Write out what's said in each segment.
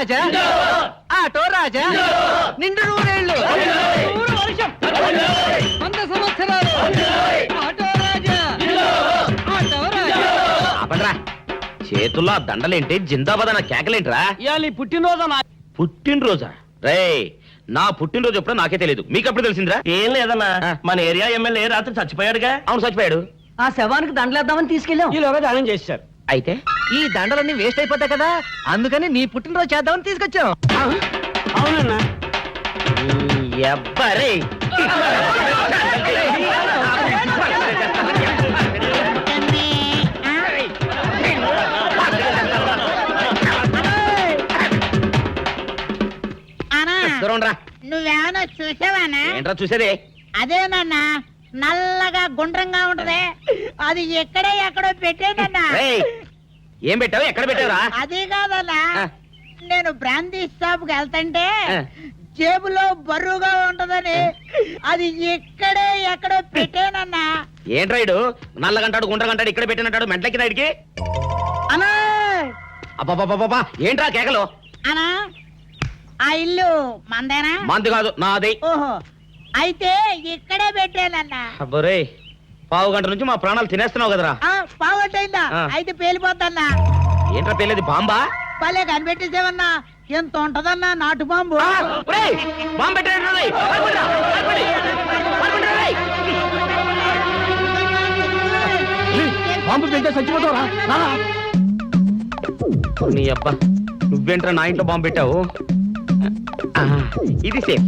రాజా auto రాజా నిండు నూరేళ్ళు 100 వర్షం 100 సంవత్సరాలు ఆటో రాజా ఆటో రాజా. ఆపండ్రా, చేతుల్లో ఆ దండలేంటి, జిందాబాద్ అన్న కేకలేంట్రా? ఇవాళ పుట్టినరోజా? పుట్టినరోజా? రే, నా పుట్టినరోజు ఎప్పుడో నాకే తెలియదు, మీకు ఎప్పుడు తెలిసిందిరా? ఏం లేదన్నా, మన ఏరియా ఎమ్మెల్యే రాత్రి చచ్చిపోయాడుగా. అవును, చచ్చిపోయాడు. ఆ శవానికి దండలేద్దామని తీసుకెళ్ళాం. ఈలోగా దానం చేశారు. అయితే ఈ దండలన్నీ వేస్ట్ అయిపోతాయి కదా, అందుకని నీ పుట్టినరోజు చేద్దామని తీసుకొచ్చాం. అవునన్నా. ఎవ్వరే నువ్వేమన్నా చూసావానా? ఏంట్రా చూసేది? అదేనన్నా, నల్లగా గుండ్రంగా ఉంటది, అది ఎక్కడో పెట్టేనన్నా. ఏం పెట్టావు, ఎక్కడ పెట్టావురా? అది కాదన్నా, నేను బ్రాందీ షాప్ కి వెళ్తుంటే ఆ. జేబులో బరువుగా ఉంటదని అది ఎక్కడో పెట్టేనన్నా. ఏంట్రా ఇడు నల్లగంటాడు గుండ్రగంటాడు ఇక్కడ పెట్టినట్టాడు మెంట్లకి రైడ్కి? అన్నా అబ్బా, ఏంట్రా కేకలు? అన్నా, ఆ ఇల్లు మందేనా? మంది కాదు, నాది. ఓహో, అయితే ఇక్కడే పెట్టానన్నా. అబ్బరే, పావు గంట నుంచి మా ప్రాణాలు తినేస్తున్నావు కదరా. పావుగంటైందా? ఆ. అయితే పేలిపోతాన్నా. ఏంట్రా పేలేది, బాంబా? భలే కనిపెట్టేసేవన్నా, ఎంత ఉంటదన్నా నాటు బాంబు. బాంబు పెట్టాడు. బాంబు పెడితే చచ్చిపోతావరా? నీ అబ్బా, నువ్వేంట్రా నా ఇంట్లో బాంబు పెట్టావు? ఇది సేఫ్.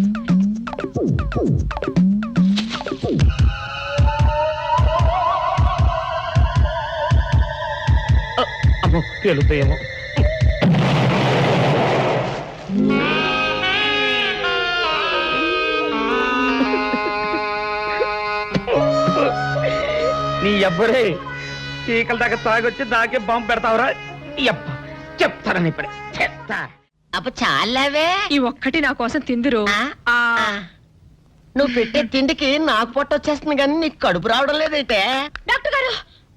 అమ్మో, పేలుతాయేమో. నీ ఎవ్వరే చీకల దాకా తాగొచ్చి నాకే బాంబు పెడతావురా? చెప్తారని ఇప్పుడే చెప్తా. అప్ప చాలావే, ఈ ఒక్కటి నా కోసం తిందురు. నువ్వు పెట్టే తిండికి నాకు పొట్ట వచ్చేస్తుంది కానీ నీకు కడుపు రావడం లేదైతే. డాక్టర్ గారు,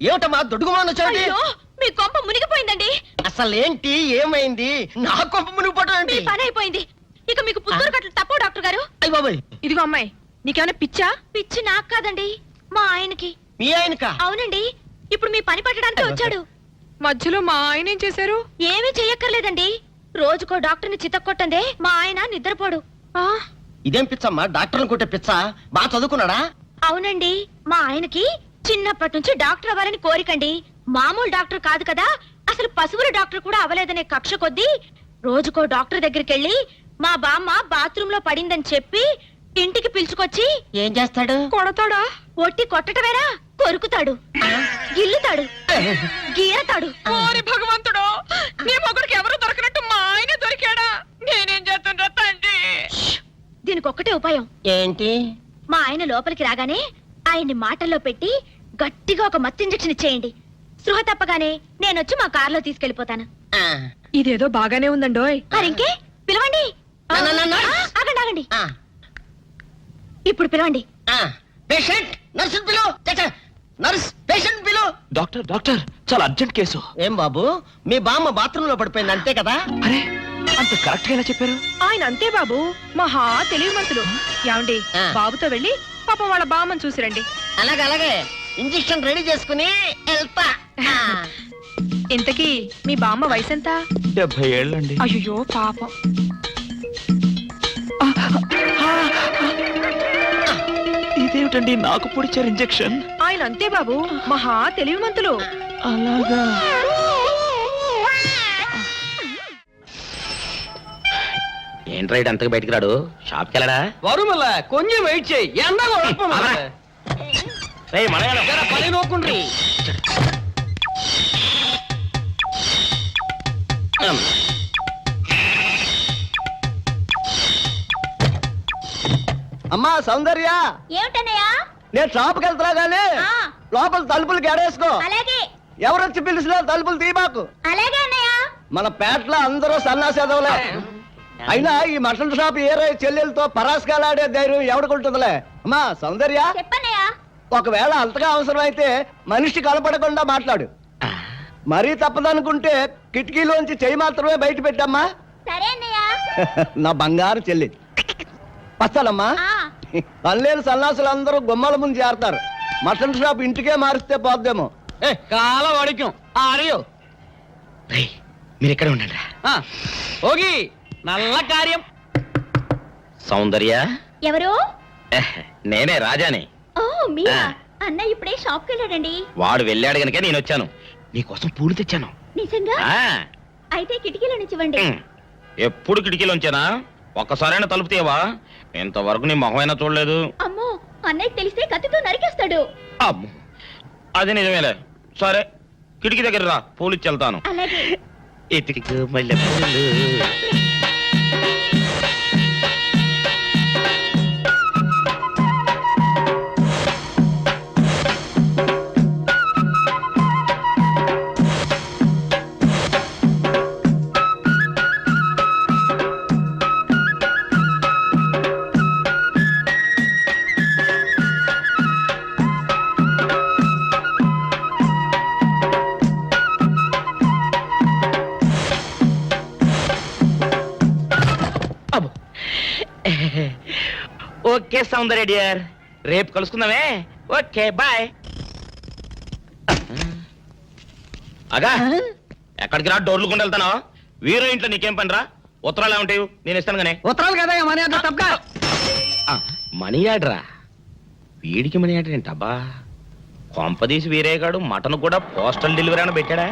ఏమిటమ్మా దుడుగుమాను వచ్చాడు? అయ్యో, మీ కొంప మునిగిపోయిందండి. అసలు ఏంటి, ఏమైంది? నా కొంప మునిగిపోవడం మీ ఏంటి? పని అయిపోయింది. ఇక మీకు పుత్తూరు కట్టలు తప్పవు డాక్టర్ గారు. అయ్య బాబాయ్, ఇదిగో అమ్మాయి, నీకేమైనా పిచ్చా? పిచ్చి నాకు కాదండి, మా ఆయనకి. మీ ఆయనకా? అవునండి, ఇప్పుడు మీ పని పట్టడానికి వచ్చాడు. మధ్యలో మా ఆయన ఏం చేశారు? ఏమీ చెయ్యక్కర్లేదండి, రోజుకో డాక్టర్ని చితక్కొట్టందే మా ఆయన నిద్రపోడు. ఇదేం పిచ్చమ్మా, డాక్టర్ని కొట్టే పిచ్చ? బాగా చదువుకున్నాడా? అవునండి, మా ఆయనకి చిన్నప్పటి నుంచి డాక్టర్ అవ్వాలని కోరికండి. మామూలు డాక్టర్ కాదు కదా, అసలు పశువుల డాక్టర్ కూడా అవ్వలేదనే కక్ష కొద్దీ రోజుకో డాక్టర్ దగ్గరికి వెళ్ళి మా బామ్మ బాత్రూమ్ లో పడిందని చెప్పి ఇంటికి పిలుచుకొచ్చి ఏం చేస్తాడు? కొడతాడా? ఒట్టి కొట్టటమేరా, కొరుకుతాడు, గిల్లుతాడు, గీరతాడు. ఓరి భగవంతుడు, నీ మొగుడికి ఎవరు దొరకనట్టు మా ఆయన దొరికాడా? నేనేం చేస్తుండ్రా తండ్రి? దీనికి ఒక్కటే ఉపాయం. ఏంటి? మా ఆయన లోపలికి రాగానే ఆయన్ని మాటల్లో పెట్టి గట్టిగా ఒక మత్తు ఇంజెక్షన్ ఇచ్చేయండి. స్పృహ తప్పగానే నేనొచ్చి మా కారులో తీసుకెళ్లిపోతాను. ఇదేదో బాగానే ఉందండోయ్. మరింకే పిలవండి. ఆగండి ఆగండి, ఇప్పుడు పిలవండి. పేషెంట్, నర్సు పిలు. నర్స్, పేషెంట్ పిలు. డాక్టర్ డాక్టర్, చాలా అర్జెంట్ కేసు. ఏం బాబు, మీ బామ్మ బాత్రూమ్ లో పడిపోయింది అంతే కదా? అరే, అంత కరెక్ట్ గా ఎలా చెప్పారు? ఆయన అంతే బాబు, మహా తెలివి మనసులు. ఏమండి, బాబుతో వెళ్ళి పాప వాళ్ళ బామ్మని చూసిరండి. అలాగే ఇంజెక్షన్ రెడీ చేసుకుని వెళ్తా. ఇంతకీ మీ బామ్మ వయసు ఎంత? 70 ఏళ్ళండి. అయ్యో పాపం. ఇదేమిటండి నాకు పొడిచారు ఇంజెక్షన్? ఆయన అంతే బాబు, మహా తెలివి మంతులు. అలాగా? ఏంట్రా ఇటు అంతగా బయటికి రాడు? షాప్కి వెళ్ళడా? వరుమల కొంచెం వెయిట్ చేయి. పని నోకుండ్రి. అమ్మా సౌందర్య, ఏమిటన్నయ్యా? నేను షాప్కి వెళ్తున్నా గానీ లోపల తలుపులు గడేసుకో. అలాగే ఎవరొచ్చి పిలిచినా తలుపులు తీమాకు. అలాగే అన్నయ్య. మన పేటలో అందరూ సన్నాసేదవులే. అయినా ఈ మటన్ షాప్ ఏరే చెల్లెలతో పరాస్కాలాడే ధైర్యం ఎవడుకుంటుందిలే. అమ్మా సౌందర్య, చెప్పన్నయ్య. ఒకవేళ అంతగా అవసరమైతే మనిషి కలపడకుండా మాట్లాడు. మరీ తప్పదనుకుంటే కిటికీలోంచి చెయ్యి మాత్రమే బయట పెట్టమ్మా. సరే అన్నయ్య. నా బంగారు చెల్లి వస్తానమ్మా. పల్లెలు సన్నాసులు అందరూ గుమ్మల ముందు చేరతారు. మటన్ షాప్ ఇంటికే మారిస్తే పోద్దేమో. కాల వాడిక్యం ఆరియో మీరు ఎక్కడ ఉండండి. ఓగి నల్ల కార్యం. సౌందర్య, ఎవరు? నేనే రాజాని. ఓ మీరా? ఆ. అన్నయ్య ఇప్పుడే షాప్కి వెళ్ళాడండి. వాడు వెళ్ళాడు గనుక నేను వచ్చాను. నీకోసం పూలు తెచ్చాను. నిజంగా? ఆ, అయితే కిటికీలో నుంచి ఇవ్వండి. ఎప్పుడు కిటికీలోంచేనా? ఒక్కసారైనా తలుపు తీయవా? ఇంతవరకు నీ మొహమైనా చూడలేదు. అమ్మో, అన్నయ్యకి తెలిస్తే కత్తితో నరికేస్తాడు. అమ్మో, అది నిజమేలే. సరే, కిటికీ దగ్గర రా, పూలు ఇచ్చి వెళ్తాను. అలాగే. ఇటుకకు మల్లె పూలు. అబ్బో. ఓకే సౌందర్య డియర్, రేపు కలుసుకుందామే. Okay bye. అగా ఎక్కడికి రా, డోర్లు కొండ వెళ్తానా? వీరో ఇంట్లో నీకేం పని రా? ఉత్తరాలు ఏమంటాయి? నేను ఇస్తాను గానే. ఉత్తరాలు కదా మనీ అంత తప్ప. మనీ ఆర్డరా? వీడికి మనీ ఆర్డర్ ఏంటబ్బా? కొంపదీసి వీరేగాడు మటన్ కూడా పోస్టల్ డెలివరీ అని పెట్టాడా?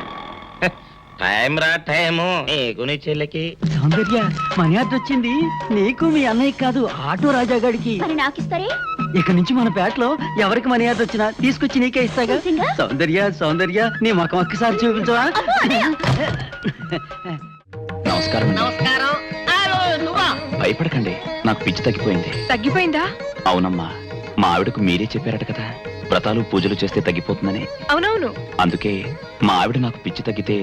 టైం రా టైము నీకు నీ చెల్లెకి. సౌందర్య మనీ ఆర్డర్ వచ్చింది. నీకు మీ అన్నయ్య కాదు, ఆటో రాజా గాడికి. మరి నాకు ఇస్తారే? ఇక నుంచి మన పేటలో ఎవరికి మనీ ఆర్డర్ వచ్చినా తీసుకొచ్చి నీకే ఇస్తాగా. నిజంగా? సౌందర్య సౌందర్య నీ ముఖం ఒక్కసారి చూపించవా? నమస్కారం అండి. నమస్కారం. నువ్వా? భయపడకండి, నాకు పిచ్చి తగ్గిపోయింది. తగ్గిపోయిందా? అవునమ్మా, మా ఆవిడకు మీరే చెప్పారట కదా, వ్రతాలు పూజలు చేస్తే తగ్గిపోతుందని. అవునవును. అందుకే మా ఆవిడ నాకు పిచ్చి తగ్గితే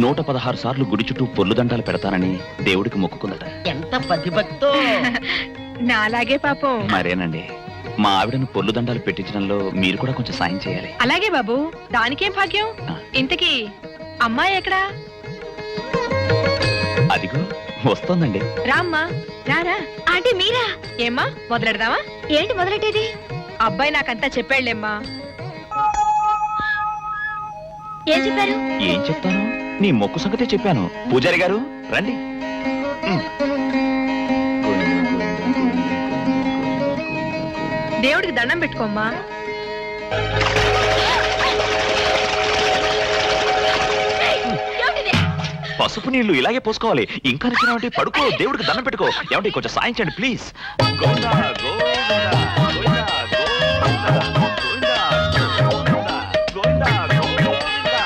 116 సార్లు గుడి చుట్టూ పొర్లు దండాలు పెడతానని దేవుడికి మొక్కుకుందట. ఎంత పతిభక్తో. నాలాగే పాపం. మరేనండి, మా ఆవిడను పొర్లు దండాలు పెట్టించడంలో మీరు కూడా కొంచెం సాయం చేయాలి. అలాగే బాబు, దానికేం భాగ్యం. ఇంతకీ అమ్మాయి ఎక్కడా? అదిగో వస్తోందండి. రామ్మా, రారా. ఆంటీ మీరా? ఏమ్మా, మొదలెడదామా? ఏంటి మొదలెట్టేది? అబ్బాయి నాకంతా చెప్పాడులేమ్మా. ఏం చెప్పారు? ఏం చెప్తాను, నీ మొక్కు సంగతే చెప్పాను. పూజారి గారు రండి. దేవుడికి దండం పెట్టుకోమ్మా. ఏమిటిది? పసుపు నీళ్లు ఇలాగే పోసుకోవాలి. ఇంకా నిచ్చినావంటే పడుకో, దేవుడికి దండం పెట్టుకో. ఏమంటే కొంచెం సాయం చేయండి ప్లీజ్. గోవిందా, గోవిందా, గోవిందా, గోవిందా, గోవిందా, గోవిందా,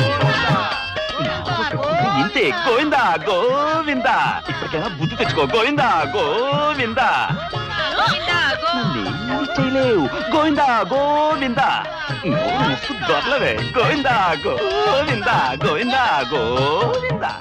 గోవిందా. ఇంతే, గోవిందా గోవిందా. ఇప్పటికైనా బుద్ధి తెచ్చుకో. గోవిందా గోవిందా. నన్నేమీ చేయలేవు. గోవిందా గోవిందా. ముప్పు దొరలవే. గోవిందా గోవిందా, గోవిందా గోవిందా.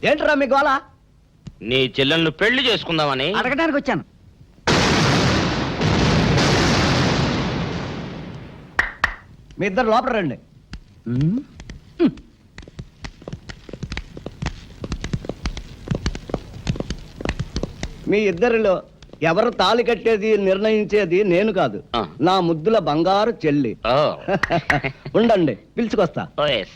ఏంట్రా మీ గోళ? నీ చెల్లెలను పెళ్లి చేసుకుందామని. అడగడానికి వచ్చాను. మీ ఇద్దరు లోపల రండి. మీ ఇద్దరిలో ఎవరు తాళి కట్టేది నిర్ణయించేది నేను కాదు, ఆ. నా ముద్దుల బంగారు చెల్లి. ఓ. ఉండండి, పిలుచుకొస్తా. ఓ, yes.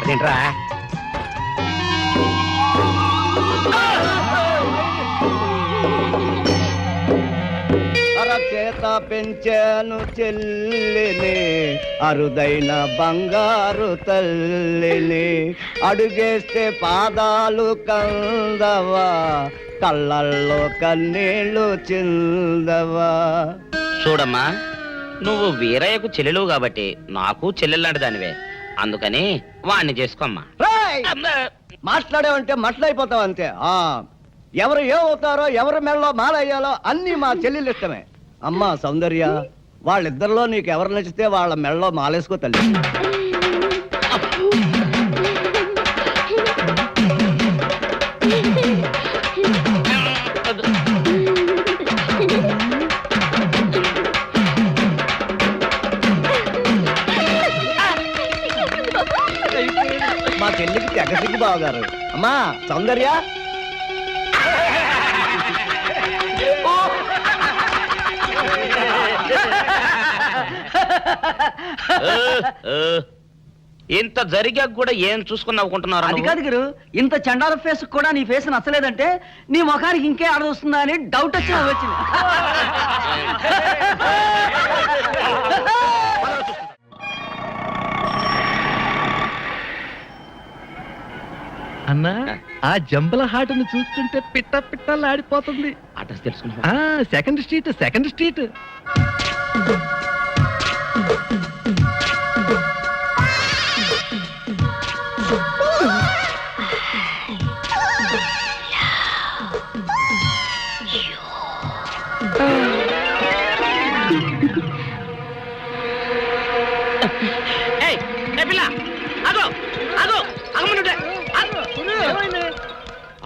అదేంట్రా? పెంచాను చెల్లిని, అరుదైన బంగారు తల్లిని. అడుగేస్తే పాదాలు కందవా, కళ్ళల్లో కన్నీళ్ళు చిందవా. చూడమ్మా, నువ్వు వీరయ్యకు చెల్లెలు కాబట్టి నాకు చెల్లెల్లాంటి దానివే. అందుకని వాణ్ణి చేసుకోమ్మా. రేయ్! మాట్లాడావంటే మట్లయిపోతావు అంతే. ఎవరు ఏమవుతారో, ఎవరి మెడలో మాలయ్యాలో అన్ని మా చెల్లెలు ఇష్టమే. అమ్మా సౌందర్య, వాళ్ళిద్దరిలో నీకు ఎవరు నచ్చితే వాళ్ళ మెడలో మాలేసుకో తల్లి. మా చెల్లికి తెగ సిగ్గు బావగారు. అమ్మా సౌందర్య, ఇంత జరిగాక కూడా ఏం చూసుకుని నవ్వుకుంటున్నారు? అది కాదు గురు, ఇంత చండాల ఫేస్ కూడా నీ ఫేస్ నచ్చలేదంటే నీ ముఖానికి ఇంకే ఆడదొస్తుందా అని డౌట్ వచ్చి వచ్చింది. అన్నా, ఆ జంబల హాటును చూస్తుంటే పిట్ట పిట్టలాడిపోతుంది. అడ్రస్ తెలుసుకున్నా? Second street, second street.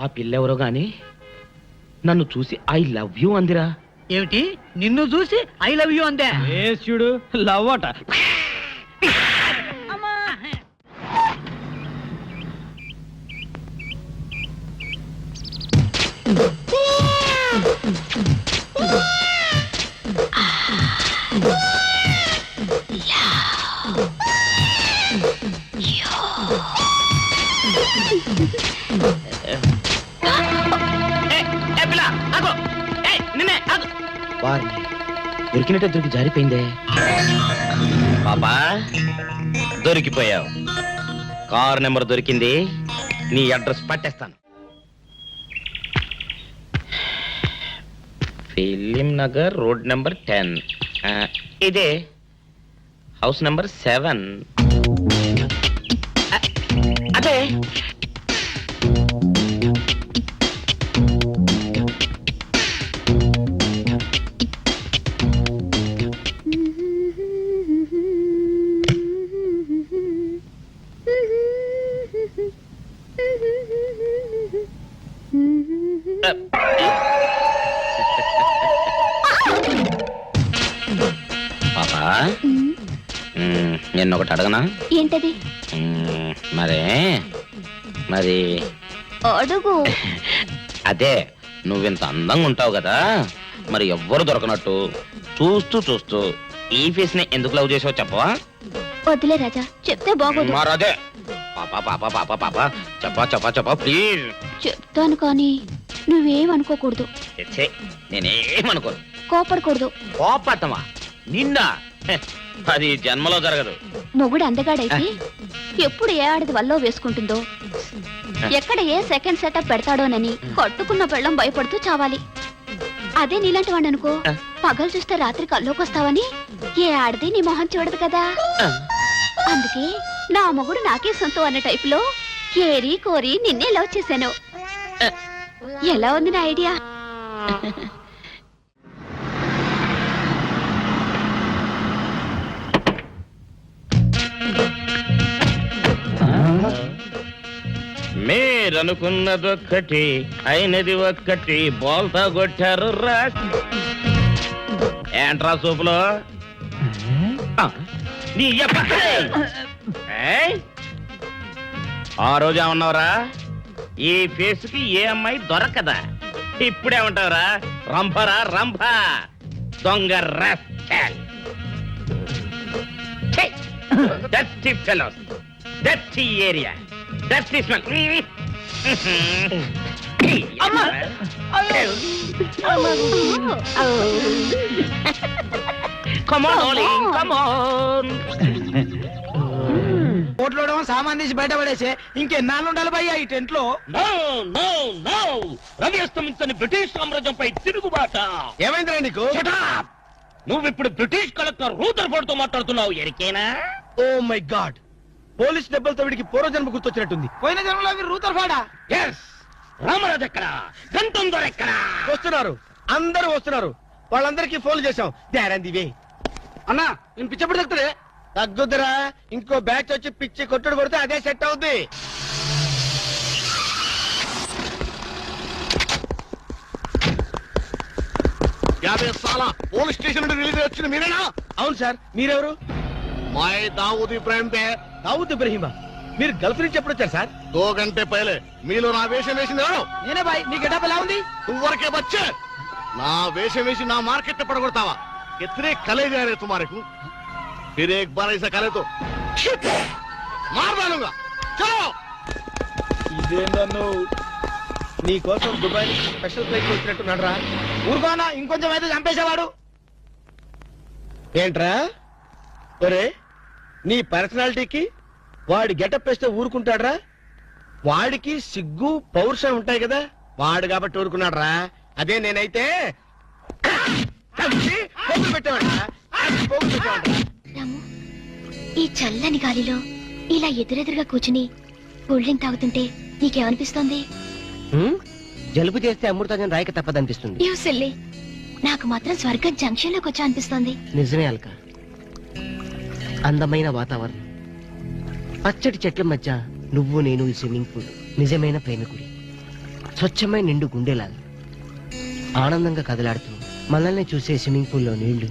ఆ పిల్లెవరో గాని నన్ను చూసి ఐ లవ్ యూ అందిరా. ఏమిటి, నిన్ను చూసి ఐ లవ్ యూ అందే? చూడు లవ్ అట. వారిని దొరికినట్టే దొరికి జారిపోయిందే. పాపా, దొరికిపోయావు. కారు నెంబర్ దొరికింది, నీ అడ్రస్ పట్టేస్తాను. Film Nagar, road number 10. ఇదే హౌస్ నెంబర్ 7. అదే పాపా, నిన్న ఒకటి అడగనా? ఏంటది? మరి అడుగు. అదే, నువ్వింత అందంగా ఉంటావు కదా, మరి ఎవ్వరు దొరకనట్టు చూస్తూ చూస్తూ ఈ ఫేస్ ని ఎందుకు లవ్ చేసావు చెప్పవా? వద్దులే రాజా, చెప్తే బాగోదు. మరదే పాపా పాపా పాపా పాపా చెప్పా చెప్పా చెప్పా ప్లీజ్. చెప్తాను కానీ నువ్వేమనుకోకూడదు. నేనేమనుకోను. కోపడకూడదు. కోపట్టమా నిన్న? అది జన్మలో జరగదు. మొగుడు అందగాడైతే ఎప్పుడు ఏ ఆడది వల్లో వేసుకుంటుందో, ఎక్కడ ఏ సెకండ్ సెటప్ పెడతాడోనని కట్టుకున్న పెళ్ళం భయపడుతూ చావాలి. అదే నీలాంటి వాడు అనుకో, పగలు చూస్తే రాత్రి కల్లోకొస్తావని ఏ ఆడది నీ మొహం చూడదు కదా. అందుకే నా మొగుడు నాకే సొంతం అన్న టైపులో ఏరి కోరి నిన్నే లవ్ చేశాను. ఎలా ఉంది నా ఐడియా? మీరనుకున్నదొక్కటి అయినది ఒక్కటి, బోల్తా కొట్టారు రా. ఏంట్రా సూపులో నీ ఆ రోజు ఏమన్నావురా? ఈ ఫేస్ కి ఏ అమ్మాయి దొరకదా? ఇప్పుడేమంటావురా? రంభరా రంభ, దొంగ rascal. Dirty fellows, dirty area, dirty smell. ఓట్లోడమో సామాన్ తీసి బయట పడేసే ఇంకెన్నాళ్ళు ఉండాలి భయ్యా ఈ టెంట్ లో. రవి అస్తమించని బ్రిటిష్ సామ్రాజ్యంపై తిరుగుబాట. ఏమైందిరా నీకు? నువ్విప్పుడు బ్రిటిష్ కలెక్టర్ రూదర్ఫోర్డ్ తో మాట్లాడుతున్నావు, ఎరికేనా? ఓ మై గాడ్, పోలీస్ దెబ్బలతో వీడికి పూర్వజన్మ గుర్తొచ్చినట్టుంది. పోయిన జన్మలో మీరు రూతర్ఫాడా? ఎస్. రామరాజు ఎక్కడా? గంటం దొర ఎక్కడా? వస్తున్నారు, అందరూ వస్తున్నారు. వాళ్ళందరికీ ఫోన్ చేశాం. దారందివే అన్నా, నేను పిచ్చప్పుడు తగ్గుతుంది. తగ్గుద్దురా, ఇంకో బ్యాచ్ వచ్చి పిచ్చి కొట్టుడు కొడితే అదే సెట్ అవుద్ది. పోలీస్ స్టేషన్ నుండి రిలీజ్ వచ్చిన మీరేనా? అవును సార్, మీరెవరు? మై దావూద్ ఇబ్రాహిం దే. దావూద్ ఇబ్రహీమా, మీరు గల్ఫ్ నుంచి ఎప్పుడు వచ్చారు సార్? 2 घंटे पहले మీలో నా వేషం వేసింది ఎవరు? నేనే బాయ్. నీ గెటప్ ఎలా ఉంది? నువ్వరకే బచ్చే. నా వేషం వేసి నా మార్కెట్ పడగొడతావా? कितने कले जा रहे तुम्हारे को? फिर एक बार ऐसा करे तो मार डालूंगा. चलो. ఇదేందన్ను నీ కోసం దుబాయ్ స్పెషల్ ఫ్లైట్ వచ్చినట్టున్నాడు రా. ఊరుకోనా, ఇంకొంచెం అయితే చంపేసేవాడు. ఏంట్రా ఒరే, నీ పర్సనాలిటీకి వాడి గెటప్ వేస్తే ఊరుకుంటాడ్రా? వాడికి సిగ్గు పౌరుషం ఉంటాయి కదా, వాడు కాబట్టి ఊరుకున్నాడు రా. అదే నేనైతే పెట్టేవాడు. రాము, ఈ చల్లని గాలిలో ఇలా ఎదురెదురుగా కూర్చుని కూల్ డ్రింక్ తాగుతుంటే నీకేమనిపిస్తోంది? జలుబు చేస్తే అమృతాజన్ రాయక తప్పదనిపిస్తుంది. యూ సిల్లీ, నాకు మాత్రం స్వర్గం జంక్షన్ లోకి వచ్చా అనిపిస్తోంది. నిజమే అల్క, అందమైన వాతావరణం, పచ్చటి చెట్ల మధ్య నువ్వు నేను ఈ స్విమ్మింగ్ పూల్ నిజమైన ప్రేమికుడి. స్వచ్ఛమైన నిండు గుండెలాగా ఆనందంగా కదలాడుతూ మనల్ని చూసే స్విమ్మింగ్ పూల్లో నీళ్లు.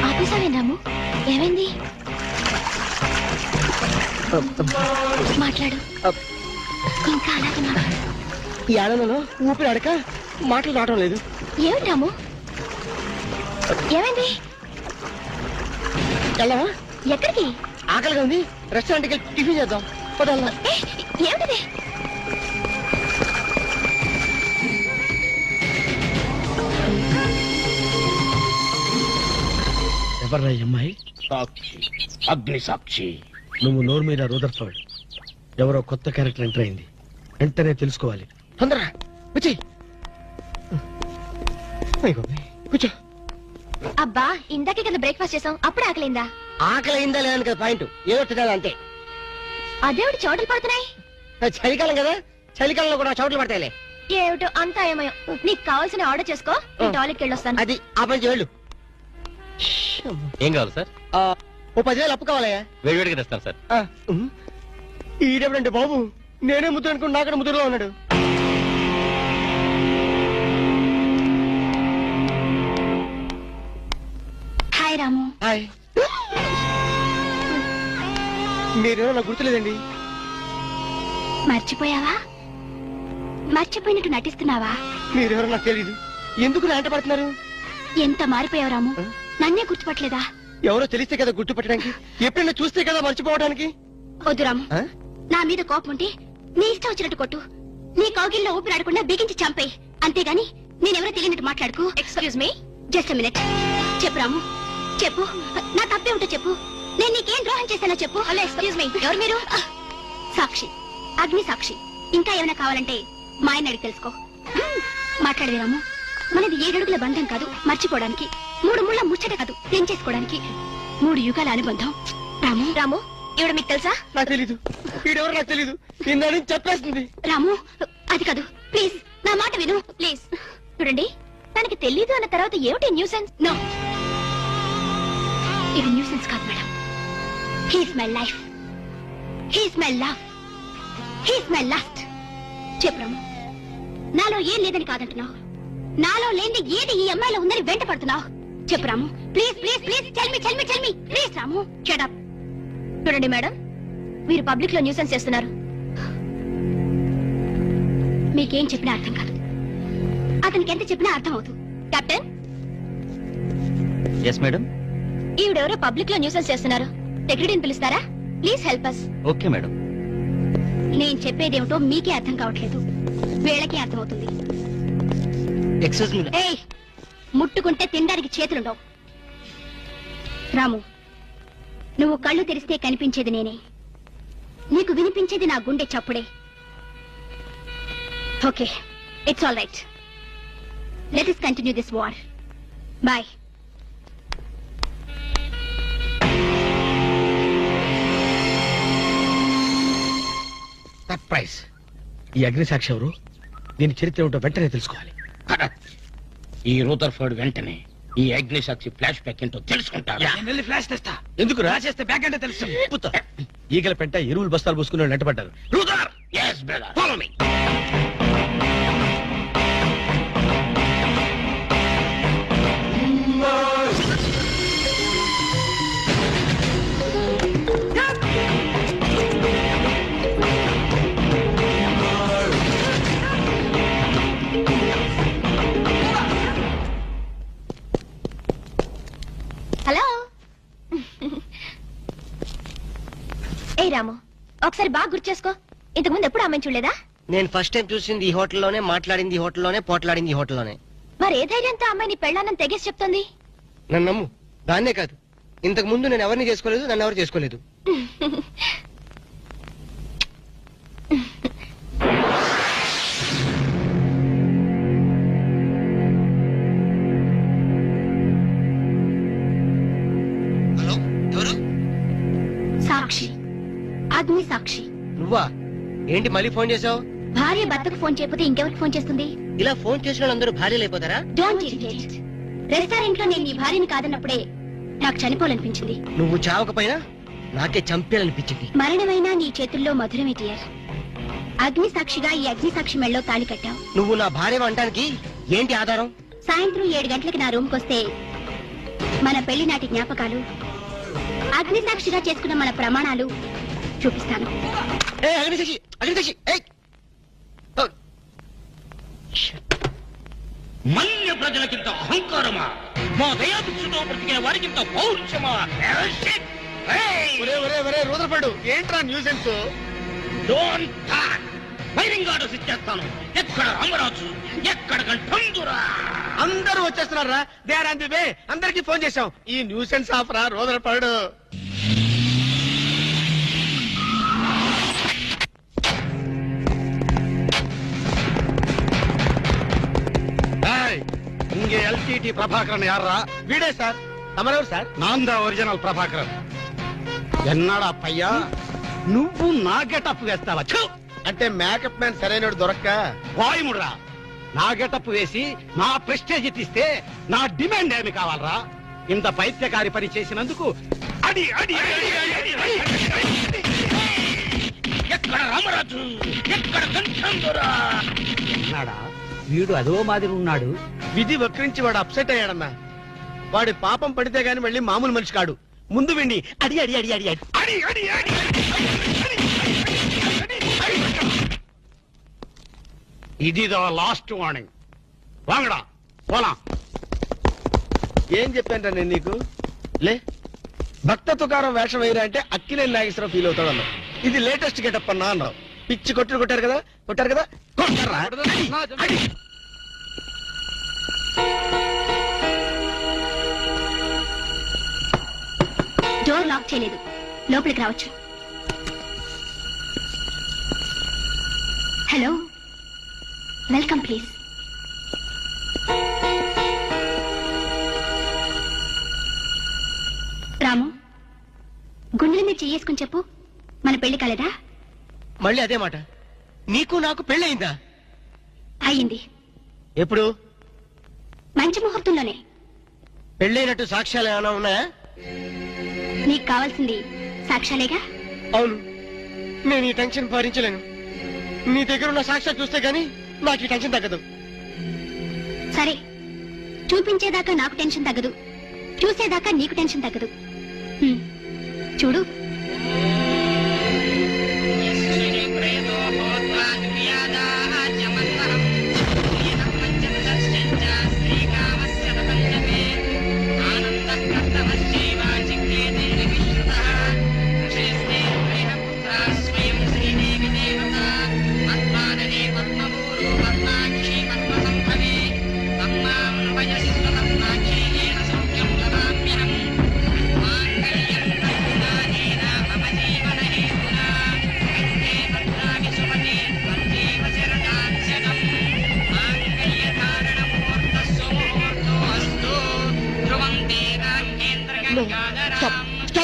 ఆపేసావే రాము, ఏమైంది? మాట్లాడు, ఇంకా అలాగే మాట్లాడు. ఈ ఆనందంలో ఊపిరి అడక మాటలు రావడం లేదు. ఏమిటి రాము, ఏమైంది? వెళ్ళవా? ఎక్కడికి? ఆకలిగా ఉంది, రెస్టారెంట్కి వెళ్ళి టిఫిన్ చేద్దాం. పదల్లా. ఏమిటిది? ఎవర్రా ఈ అమ్మాయి? సాక్షి, అగ్ని సాక్షి. నువ్వు నోరు మీద రూదర్ఫోర్డ్, ఎవరో కొత్త క్యారెక్టర్ ఎంటర్ అయింది. వెంటనే తెలుసుకోవాలి. తొందరగా వచ్చి కూర్చో. అబ్బా, ఇందాకే కదా బ్రేక్ఫాస్ట్ చేసాం, అప్పుడు ఆకలిందా? ఆకలి అయిందా లేదని కదా పాయింట్, ఏదో తినాలి అంతే. అదేమిటి చోటలు పడుతున్నాయి? చలికాలం కదా, చలికాలంలో కూడా చోట్లు పడతాయిలే. ఏమిటో అంతా ఏమయో. నీకు కావాల్సిన ఆర్డర్ చేసుకో, నేను టాయిలెట్కి వెళ్ళొస్తాను. అది ఆ పని చేయాలి. ఏం కావాలి సార్? ఓ 10,000 అప్పు కావాలయ్యా. వేడివేడిగా తెస్తాను సార్. ఈడెవడంటే బాబు, నేనే ముద్దు అనుకుని నాకడ ముద్దులో ఉన్నాడు. హాయ్ రాము. హాయ్. మీరేమో నాకు గుర్తులేదండి. మర్చిపోయావా? మర్చిపోయినట్టు నటిస్తున్నావా? మీరెవరో నాకు తెలీదు. ఎందుకు నా వెంట పడుతున్నారు? ఎంత మారిపోయావు రాము, నన్నే గుర్తుపట్టలేదా? ఎవరో తెలిస్తే కదా గుర్తుపట్టడానికి, ఎప్పుడైనా చూస్తే కదా మర్చిపోవడానికి. వద్దు రాము, నా మీద కోపం ఉంటే నీ ఇష్టం వచ్చినట్టు కొట్టు, నీ కౌగిల్లో ఊపిరాడకుండా బిగించి చంపేయి. అంతేగాని నేనెవరో తెలియనట్టు మాట్లాడుకు. Excuse me, just minute. చెప్పు రాము, చెప్పు. నా తప్పే ఉంటే చెప్పు. నేను నీకేం ద్రోహం చేశానో చెప్పు. హలో, ఎక్స్క్యూజ్ మీ, ఎవరు మీరు? సాక్షి, అగ్ని సాక్షి. ఇంకా ఏమైనా కావాలంటే మా ఆయన అడిగి తెలుసుకో. మాట్లాడేది రాము, మనది 7 అడుగుల బంధం కాదు మర్చిపోవడానికి, 3 ముళ్ళ ముచ్చట కాదు తెంచేసుకోవడానికి, 3 యుగాల అనుబంధం. రాము, రాము, ఇవిడ మీకు తెలుసా? నాకు తెలీదు. వీడెవరో నాకు తెలీదు. నిన్న చెప్పేస్తుంది. రాము, అది కాదు, ప్లీజ్ నా మాట విను, ప్లీజ్. చూడండి, తనకి తెలీదు అన్న తర్వాత ఏమిటి న్యూసెన్స్? నో, ఇది న్యూసెన్స్ కాదు madam. He's my life, he's my love, he's my last. చెప్పు రాము, నాలో ఏం లేదని కాదంటున్నావు, నాలో లేని ఏది ఈ అమ్మాయిలో ఉందని వెంట పడుతున్నావు. చెప్పు Ramu, please please please, tell me please. Ramu, shut up. చూడండి మేడం, మీరు పబ్లిక్ లో న్యూసెన్స్ చేస్తున్నారు. మీకేం చెప్పినా అర్థం కాదు, అతనికి ఎంత చెప్పినా అర్థం అవుతుంది. కెప్టెన్. Yes madam. ఈవిడెవరో పబ్లిక్ లో న్యూసెన్స్ చేస్తున్నారు. సెక్రటరీని పిలుస్తారా? Please help us. Okay madam. నేను చెప్పేదేమిటో మీకే అర్థం కావట్లేదు, వీళ్ళకి అర్థమవుతుంది. Excuse me. ఏయ్ ముట్టుకుంటే తినడానికి చేతులుండవు. రాము, నువ్వు కళ్ళు తెరిస్తే కనిపించేది నేనే, నీకు వినిపించేది నా గుండె చప్పుడే. Okay, it's all right. Let us continue this war. Bye. Surprise. ఈ అగ్నిసాక్షి ఎవరు? దీని చరిత్ర ఏమిటో వెంటనే తెలుసుకోవాలి. ఈ రూదర్ఫర్డ్ వెంటనే ఈ అగ్నిసాక్షి ఫ్లాష్ బ్యాక్ ఏంటో తెలుసుకుంటాడు. ఫ్లాష్ తెస్తా. ఎందుకు రాసేస్తే బ్యాక్ అంటే తెలుసు. ఈగల పెంట ఎరువులు బస్తాలు పూసుకుని నెట్టబడ్డారు. రూదర్, yes brother, follow me. Hello. ఏ రాము, ఒకసారి బాగా గుర్తు చేసుకో. ఇంతకుముందు ఎప్పుడు ఆమెను చూడలేదా? నేను ఫస్ట్ టైం చూసింది ఈ హోటల్లోనే, మాట్లాడింది ఈ హోటల్లోనే, పోట్లాడింది ఈ హోటల్లోనే. మరి ఏ ధైర్యంతో అమ్మాయిని పెళ్ళానని తెగేసి చెప్తుంది? నన్ను నమ్ము. దాన్నే కాదు, ఇంతకు ముందు నేను ఎవరిని చేసుకోలేదు, నన్ను ఎవరు చేసుకోలేదు. హలో, ఎవరు? సాక్షి, అగ్ని సాక్షి. నువ్వా? ఏంటి మళ్ళీ ఫోన్ చేసావు? భార్య భర్తకు ఫోన్ చేయకపోతే ఇంకెవరికి ఫోన్ చేస్తుంది? ఇలా ఫోన్ చేసిన వాళ్ళందరూ భార్యలు అయిపోతారా? Don't irritate. రెస్టారెంట్ లో నేను నీ భార్యని కాదన్నప్పుడే నాకు చనిపోవాలనిపించింది. నువ్వు చావకపోయినా నాకే చంపేయాలనిపించింది. మరణమైనా నీ చేతుల్లో మధురమే డియర్. అగ్ని సాక్షిగా ఈ అగ్ని సాక్షి మెళ్ళో తాళి కట్టావు. నువ్వు నా భార్య అనడానికి ఏంటి ఆధారం? సాయంత్రం 7 గంటలకి నా రూమ్ కొస్తే మన పెళ్లి నాటి జ్ఞాపకాలు, అగ్ని సాక్షిగా చేసుకున్న మన ప్రమాణాలు చూపిస్తాను. అగ్నిసాక్షి, అగ్నిసాక్షి. మన్య ప్రజలకింత అహంకారమా? మా దయాభిక్షతో బ్రతికిన వారికింత పౌరుషమా? రూదర్ఫర్డ్, ఏంట్రా nuisance? Don't talk. Firing orders ఇచ్చేస్తాను. ఎక్కడ రామరాజు, ఎక్కడ గంటందురా? అందరూ వచ్చేస్తున్నారా? They are on the way. అందరికి ఫోన్ చేశాం. ఈ న్యూసెన్స్ ఆఫ్ రా రూదర్ఫర్డ్. இங்க எல்டிடி பிரபாகரன் யாரா? வீடே சார். తమరెవరు సార్? நான் தான் ఒరిజినల్ ప్రభాకరన్. ఎన్నాడా పయ్యా నువ్వు నా గెటప్ వేస్తావా? అంటే మేకప్ మ్యాన్ సరైనడు దొరక్క వాయుముడ్రా. నా గెటప్ వేసి నా ప్రెస్టేజ్ తీస్తే నా డిమాండ్ ఏమి కావాలరా? ఇంత పైత్యకారి పని చేసినందుకు అడి అడి అడి అడి అడి అడి. ఎక్కడ రామరాజు, ఎక్కడ గంటందురా? ఉన్నాడా? వీడు అదో మాదిరి ఉన్నాడు. విధి వక్రించి వాడు అప్సెట్ అయ్యాడన్నా. వాడి పాపం పడితే గాని మళ్ళీ మామూలు మనిషి కాడు. ముందు విండి అడి అడి అడి అడి అడి అడి అడి అడి ఇదిదా లాస్ట్ వార్నింగ్. వాంగడా పోలా. ఏం చెప్పాను నేను నీకు? లే, భక్త తుకారం వేషం వేయరా అంటే అక్కినేని నాగేశ్వరరావు ఫీల్ అవుతాడు అన్నావు. ఇది లేటెస్ట్ గెటప్ అన్నా అన్నావు. పిచ్చి కొట్టారు కదా, కొట్టారు కదా, కొట్టారా? అడి. డోర్ లాక్ చేయలేదు, లోపలికి రావచ్చు. Hello, welcome please. రాము, గుండెల మీద చేసుకుని చెప్పు, మన పెళ్లి కాలేదా? మళ్ళీ అదే మాట. నీకు నాకు పెళ్ళయిందా? అయ్యింది. ఎప్పుడు? మంచి ముహూర్తంలోనే. పెళ్ళైనట్టు సాక్ష్యాలు ఏమైనా ఉన్నాయా? నీకు కావాల్సింది సాక్ష్యాలేగా? అవును, నేను ఈ టెన్షన్ భరించలేను. నీ దగ్గర ఉన్న సాక్ష్యాలు చూస్తే గానీ నాకు ఈ టెన్షన్ తగ్గదు. సరే, చూపించేదాకా నాకు టెన్షన్ తగ్గదు, చూసేదాకా నీకు టెన్షన్ తగ్గదు. చూడు.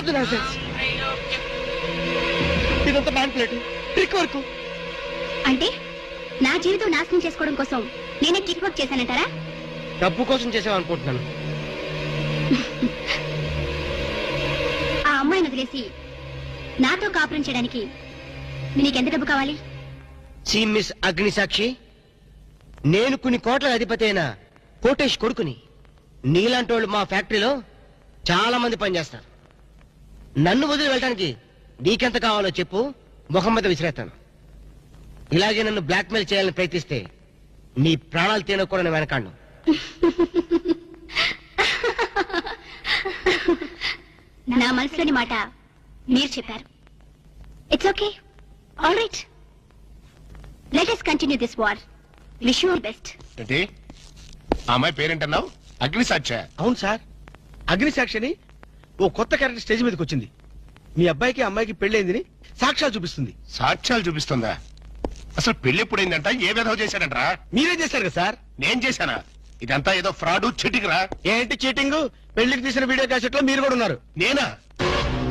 వద్దు నా సెన్స్. ఇదంతా మ్యాన్పులేట్, ట్రిక్ వర్క్. అంటే నా జీవితం నాశనం చేసుకోవడం కోసం నేనే టిక్ వర్క్ చేశానంటారా? డబ్బు కోసం చేసావనుకుంటున్నాను. ఆ అమ్మాయిని వదిలేసి నాతో కాపురం చేయడానికి నీకెంత డబ్బు కావాలి? సి మిస్ అగ్నిసాక్షి, నేను కొన్ని కోట్ల అధిపతి అయిన కోటేష్ కొడుకుని. నీలాంటి వాళ్ళు మా ఫ్యాక్టరీలో చాలా మంది పనిచేస్తారు. నన్ను వదిలి వెళ్ళడానికి నీకెంత కావాలో చెప్పు, ముఖం మీద విసిరేస్తాను. ఇలాగే నన్ను బ్లాక్మెయిల్ చేయాలని ప్రయత్నిస్తే నీ ప్రాణాలు తినకూడని నేను వెనకాండు. నా మనసులోని మాట మీరు చెప్పారు. It's okay, all right, let us continue this war. Wish you all best. ఏంటి ఆ అమ్మాయి పేరేంటన్నావు? అగ్నిసాక్ష? అవును సార్, అగ్నిసాక్షిని ఓ కొత్త క్యారెక్టర్ స్టేజ్ మీదకి వచ్చింది. మీ అబ్బాయికి అమ్మాయికి పెళ్ళైందని సాక్ష్యాలు చూపిస్తుంది. సాక్ష్యాలు చూపిస్తుందా? అసలు పెళ్లి ఎప్పుడైందంట? ఏ విధవ చేశాడంట్రా? మీరే చేశారు కదా సార్? నేను చేశానా? ఇదంతా ఏదో ఫ్రాడ్ చీటింగ్ రా. ఏంటి చీటింగ్? పెళ్లికి తీసిన వీడియో క్యాసెట్ లో మీరు కూడా ఉన్నారు. నేనా?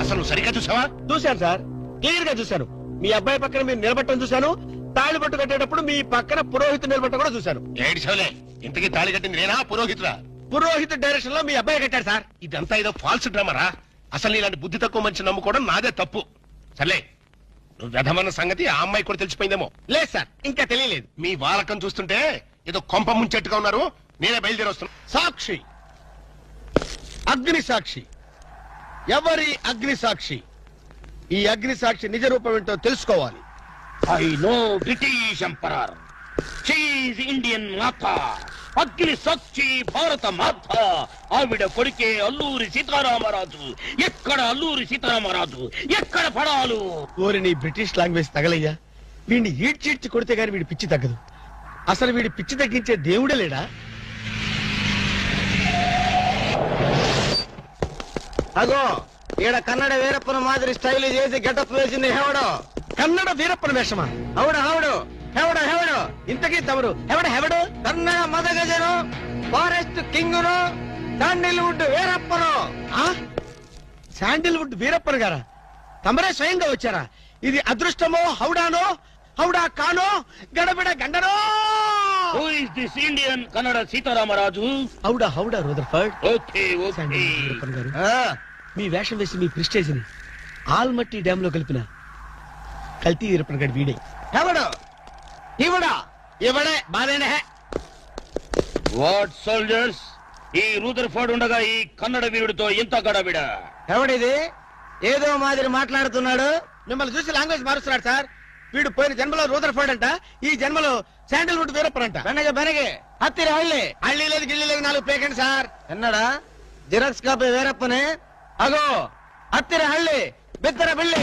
అసలు నువ్వు సరిగ్గా చూసావా? చూశాను సార్, క్లియర్ గా చూశాను. మీ అబ్బాయి పక్కన మీరు నిలబట్టడం చూశాను. తాళి పట్టు కట్టేటప్పుడు మీ పక్కన పురోహితు నిలబట్టడం కూడా చూశాను. ఏడు చవలే, ఇంతకీ తాళి కట్టింది నేనా పురోహితురా? పురోహితు డైరెక్షన్ లో మీ అబ్బాయి కట్టాడు సార్. ఇదంతా ఏదో ఫాల్స్ డ్రామారా. అసలు ఇలాంటి బుద్ధి తక్కువ మనిషి నమ్ముకోవడం నాదే తప్పు. సర్లే, నువ్వు వ్యధమన్న సంగతి ఆ అమ్మాయి కూడా తెలిసిపోయిందేమో. లేదు సార్, ఇంకా తెలియలేదు. మీ వాలకం చూస్తుంటే ఏదో కొంప ముంచెట్టుగా ఉన్నారు. నేనే బయలుదేరి వస్తున్నా. సాక్షి, అగ్ని సాక్షి. ఎవరి అగ్ని సాక్షి? ఈ అగ్ని సాక్షి నిజ రూపం ఏంటో తెలుసుకోవాలి. ఐ నో బ్రిటిష్ ఎంపరర్, షీఈ్ ఇండియన్ మాత, అగ్ని సాక్షి భారత మాత. ఆవిడ కొడుకే అల్లూరి సీతారామరాజు. ఎక్కడ అల్లూరి సీతారామరాజు, ఎక్కడ పడాలు? ఓరి నీ బ్రిటిష్ లాంగ్వేజ్ తగలయ్యా. వీడిని ఈడ్చిడ్చి కొడితే గాని వీడి పిచ్చి తగ్గదు. అసలు వీడి పిచ్చి తగ్గించే దేవుడే లేడా? అగో ఈడ కన్నడ వీరప్పన మాదిరి స్టైల్ చేసి గెటప్ వేసింది హెవడో. కన్నడ వీరప్పన వేషమా? హౌడు హౌడు, హెవడో హెవడో. ఇంతకీ తమరు హెవడు? కన్నడ మదగజను, ఫారెస్ట్ కింగును, శాండిల్వుడ్ వీరప్పను. శాండిల్వుడ్ వీరప్పన్ గారా? తమరే స్వయంగా వచ్చారా? ఇది అదృష్టమో హౌడానో, హౌడా కానో, గడబిడ గండనో? Who is this Indian Kannada Sitaramaraju? హౌడా హౌడా రూదర్ఫర్డ్. Okay okay. వీరప్పన్ గారు, మీ వేషం వేసి మీ ప్రిస్టేజ్ ని ఆల్మట్టి డ్యామ్ లో కలిపిన కల్తీ వీరప్పన్ గారు వీడే. ఎవడు ఇవడా? ఇవడే బాధేనే. వాట్ సోల్జర్స్, ఈ రూదర్ఫోర్డ్ ఉండగా ఈ కన్నడ వీరుడితో ఇంత గడబిడ? ఎవడిది? ఏదో మాదిరి మాట్లాడుతున్నాడు. మిమ్మల్ని చూసి లాంగ్వేజ్ మారుస్తున్నాడు సార్. వీడు పోయిన జన్మలో రూదర్ఫోర్డ్ అంట, ఈ జన్మలో శాండిల్వుడ్ వీరప్పన్ అంట. బెనగే బెనగే హత్తిరి హళ్ళి. హళ్ళి లేదు గిల్లి లేదు, 4 పేకండి సార్. ఎన్నడా జిరాక్స్ కాపీ వీరప్పనే. అగో హత్తిరి హళ్ళి, బిద్దర బిల్లి.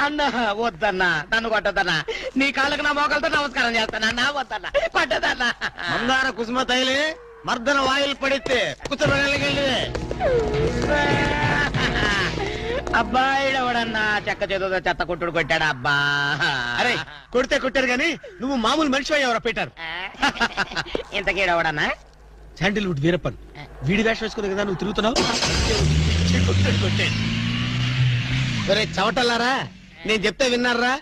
అన్న వద్దన్నా, నన్ను కొట్టదన్నా. నీ కాళ్ళకు నా మోకాలతో నమస్కారం చేస్తానన్నా. వద్దన్నా, పట్టదన్నా. మందార కుసుమ తైలి మర్దన వాయులు పడితే కుసరగలిగే. అబ్బాయిడవడన్నా చెక్క చేతులతో చెత్త కొట్టుడు కొట్టాడా? అబ్బా అరే కొడితే కొట్టారు గాని నువ్వు మామూలు మనిషి ఎవరో పెట్టారు. ఇంతకీడవడన్నా? శాండిల్వుడ్ వీరప్పన్. వీడి వేషం వేసుకుని కదా నువ్వు తిరుగుతున్నావు. ఒరే చవటల్లారా, నేను చెప్తే విన్నారా?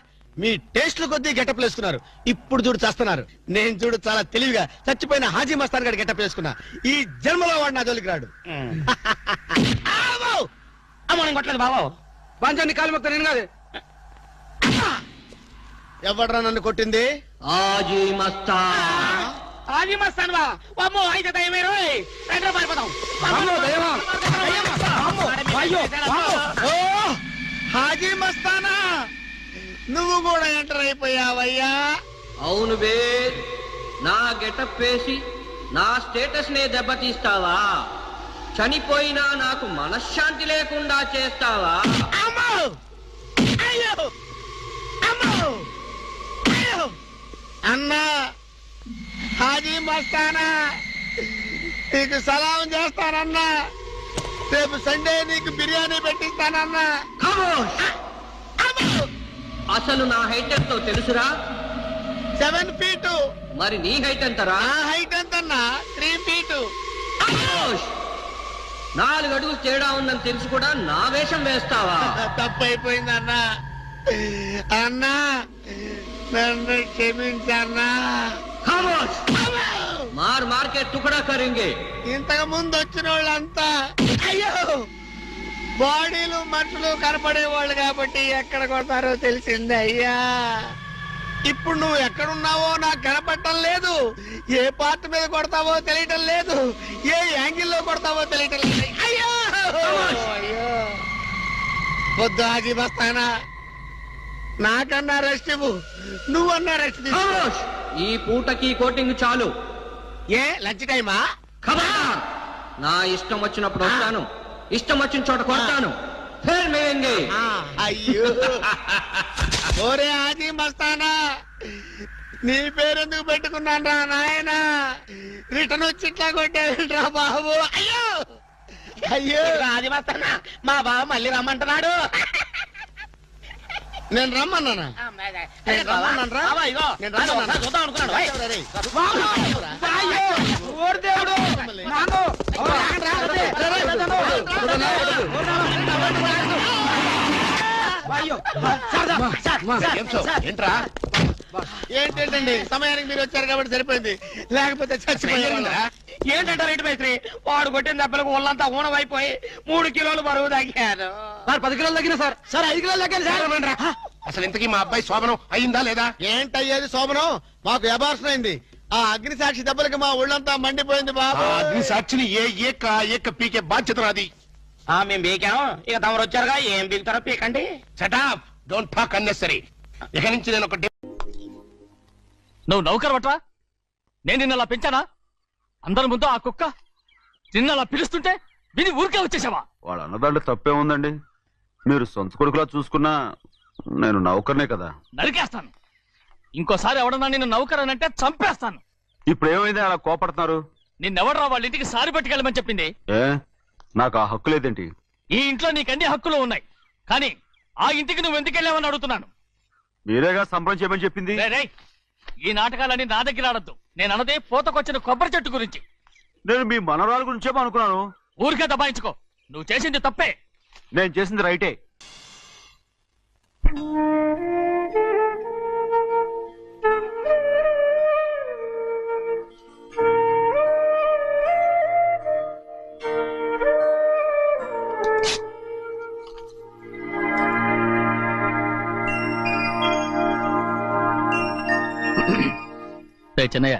మీ టేస్ట్ల కొద్దీ గెటప్ వేసుకున్నారు. ఇప్పుడు చూడు చేస్తున్నారు. నేను చూడు చాలా తెలివిగా చచ్చిపోయిన హాజీ మస్తాన్ గారి గెటప్ వేసుకున్నా. ఈ జన్మలో వాడు నా జోలికి రాడు. అమ్మ కొట్టలేదు బాబు. పంచాన్ని కాలు మొక్క నేను కాదు. ఎవడ్రా నన్ను కొట్టింది? ఆజీ మస్తాన్. ఆజీ మస్తాన్ బా. అమ్మో అయితే దయమే రోయ్. రండి పారిపోదాం. ఓ హాజీ మస్తానా, నువ్వు కూడా ఎంటర్ అయిపోయావయ్యా. అవును బే, నా గెటప్ వేసి నా స్టేటస్ నే దెబ్బతీస్తావా? చనిపోయినా నాకు మనశ్శాంతి లేకుండా చేస్తావా? అమ్మో అయ్యో అమ్మో అయ్యో. అన్నా హాజీ మస్తానా, నీకు సలాం చేస్తానన్నా. రేపు సండే నీకు బిర్యానీ పెట్టిస్తానన్నా. అసలు నా హైట్ ఎంతో తెలుసురా? 7 feet. మరి నీ హైట్ ఎంతరా? నా హైట్ ఎంతన్నా? 3 feet. 4 అడుగులు తేడా ఉందని తెలిసి కూడా నా వేషం వేస్తావా? తప్పైపోయింది అన్నా. అన్నా నన్ను క్షమించన్నా. ఖామోష్! మార్ కే టుకడా కరేంగే. ఇంతకు ముందు వచ్చిన వాళ్ళంతా అయ్యో బాడీలు మనుషులు కనపడే వాళ్ళు కాబట్టి ఎక్కడ కొడతారో తెలిసింది అయ్యా. ఇప్పుడు నువ్వు ఎక్కడున్నావో నాకు కనపడటం లేదు. ఏ పార్ట్ మీద కొడతావో తెలియటం లేదు. ఏ యాంగిల్లో కొడతావో తెలియటం లేదు. అయ్యో అయ్యో వద్దు ఆగి వస్తానా. నాకన్నా రెస్ట్ ఇవ్వు, నువ్వన్నా రెస్ట్ తీసుకో. ఈ పూటకి కోటింగ్ చాలు. ఏ లంచ్ టైమా? ఖబర్దార్! నా ఇష్టం వచ్చినప్పుడు వస్తాను, ఇష్టం వచ్చిన చోట కొడతాను. ఫిర్ మిలేంగే. అయ్యో ఓరే ఆజీ మస్తానా, నీ పేరెందుకు పెట్టుకున్నాను రా నాయనా. రిటర్న్ వచ్చి ఇట్లా కొట్టేరా బాబు. అయ్యో అయ్యో ఆజీ మస్తానా, మా బాబు మళ్ళీ రమ్మంటున్నాడు. నేను రమ్మన్నానా? నేను రమ్మన్నాను రా. నేను ఏంట్రా ఏంటండి సమయానికి మీరు వచ్చారు కాబట్టి సరిపోయింది, లేకపోతే చచ్చిపోయారా? ఏంటంటారు ఇటు మైత్రి? వాడు కొట్టిన దెబ్బలకు ఒళ్ళంతా ఊనమైపోయి 3 కిలోలు బరువు తగ్గాను. 10 కిలోలు తగ్గిన సార్. 5 కిలోలు తగ్గాను సార్. అసలు ఇంతకీ మా అబ్బాయి శోభనం అయిందా లేదా? ఏంటయ్యేది శోభనం? మాకు వ్యభాషణ అయింది. ఆ అగ్ని సాక్షి దెబ్బలకి మా ఒళ్ళంతా మండిపోయింది బాబు. అగ్ని సాక్షిని ఏక పీకే బాధ్యత నాది. మేము బీకాం, ఇక తమరు వచ్చారుగా, ఏం బీకుతారో పీకండి. Shut up, don't talk unnecessary. ఇక నుంచి నేను ఒక నువ్వు నౌకర్ పట్రా. నేను నిన్న అలా పెంచానా? అందరి ముందు ఆ కుక్క నిన్న అలా పిలుస్తుంటే విని ఊరికే వచ్చేసావా? వాడు అన్నదాంట్లో తప్పే ఉందండి. మీరు సొంత కొడుకులా చూసుకున్నా నేను నౌకర్నే కదా. నరికేస్తాను. ఇంకోసారి ఎవడన్నా నిన్ను నౌకర్ అని అంటే చంపేస్తాను. ఇప్పుడు ఏమైంది అలా కోపడుతున్నారు? నిన్నెవడరా వాళ్ళ ఇంటికి సారి పట్టుకెళ్ళమని చెప్పింది? ఏ నాకు ఆ హక్కు లేదేంటి? ఈ ఇంట్లో నీకు అన్ని హక్కులు ఉన్నాయి, కానీ ఆ ఇంటికి నువ్వు ఎందుకు వెళ్ళావని అడుగుతున్నాను. మీరేగా సంబరం చేయమని చెప్పింది. రేయ్, ఈ నాటకాలన్నీ నా దగ్గర ఆడద్దు. నేను అన్నదే పూతకొచ్చిన కొబ్బరి చెట్టు గురించి. నేను మీ మనవరాల గురించేమో అనుకున్నాను. ఊరికే దబాయించుకో. నువ్వు చేసింది తప్పే. నేను చేసింది రైటే. చిన్నయ్య,